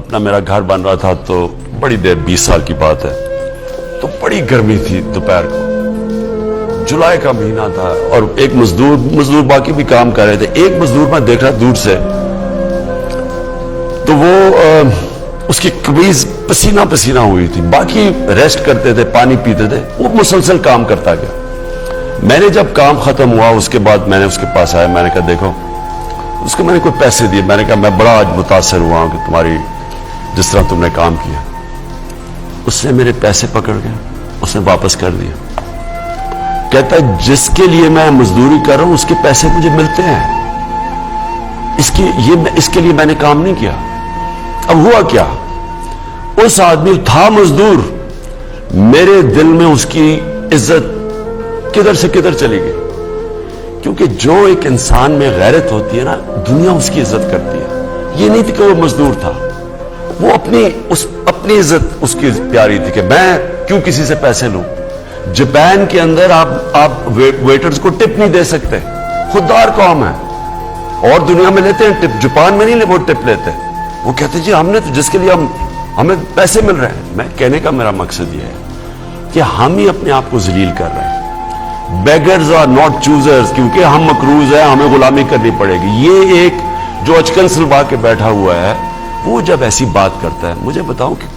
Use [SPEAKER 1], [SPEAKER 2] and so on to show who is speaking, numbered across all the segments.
[SPEAKER 1] अपना मेरा घर बन रहा था तो बड़ी देर 20 साल की बात है, तो बड़ी गर्मी थी दोपहर को, जुलाई का महीना था और एक मजदूर बाकी भी काम कर रहे थे। एक मजदूर मैं देख रहा दूर से, तो वो उसकी कमीज पसीना पसीना हुई थी, बाकी रेस्ट करते थे, पानी पीते थे, वो मुसलसल काम करता गया। मैंने जब काम खत्म हुआ उसके बाद मैंने उसके पास आया, मैंने कहा देखो, उसको मैंने कोई पैसे दिए, मैंने कहा मैं बड़ा आज मुतासर हुआ हूं कि तुम्हारी जिस तरह तुमने काम किया। उसने मेरे पैसे पकड़ के उसने वापस कर दिया। कहता है जिसके लिए मैं मजदूरी कर रहा हूं उसके पैसे मुझे मिलते हैं, इसके लिए मैंने काम नहीं किया। अब हुआ क्या, उस आदमी था मजदूर, मेरे दिल में उसकी इज्जत किधर से किधर चली गई। क्योंकि जो एक इंसान में गैरत होती है ना, दुनिया उसकी इज्जत करती है। ये नहीं थी कि वो मजदूर था, वो अपनी इज्जत उसकी प्यारी थी कि मैं क्यों किसी से पैसे लूं। जापान के अंदर आप वेटर्स को टिप नहीं दे सकते, खुददार कौम है, और दुनिया में लेते हैं टिप, जापान में नहीं वो टिप लेते। वो कहते जी हमने तो जिसके लिए हमें पैसे मिल रहे हैं। मैं कहने का मेरा मकसद ये है कि हम ही अपने आप को जलील कर रहे हैं। बेगर्स आर नॉट चूजर्स, क्योंकि हम मकरूज हैं, हमें गुलामी करनी पड़ेगी। ये एक जो अचकन सलवा के बैठा हुआ है, वो जब ऐसी बात करता है, मुझे बताओ कि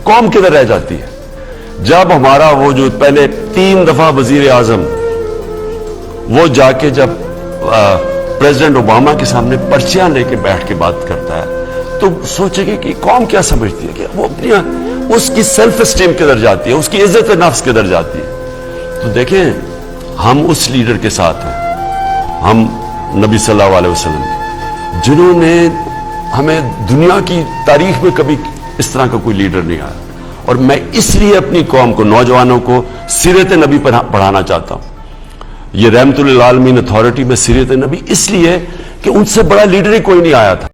[SPEAKER 1] कौम किधर रह जाती है। जब हमारा वो जो पहले 3 दफा वजीर आजम वो जाके जब प्रेसिडेंट ओबामा के सामने पर्चियां लेके बैठ के बात करता है, तो सोचेंगे कि कौम क्या समझती है, कि वो अपनी उसकी सेल्फ एस्टीम किधर जाती है, उसकी इज्जत नफ्स किधर जाती है। तो देखें, हम उस लीडर के साथ हैं, हम नबी सल्लल्लाहु अलैहि वसल्लम, जिन्होंने हमें दुनिया की तारीख में कभी इस तरह का कोई लीडर नहीं आया। और मैं इसलिए अपनी कौम को, नौजवानों को सीरत नबी पढ़ाना चाहता हूं। ये रहमतुल लिल आलमीन अथॉरिटी में सीरत नबी इसलिए कि उनसे बड़ा लीडर ही कोई नहीं आया था।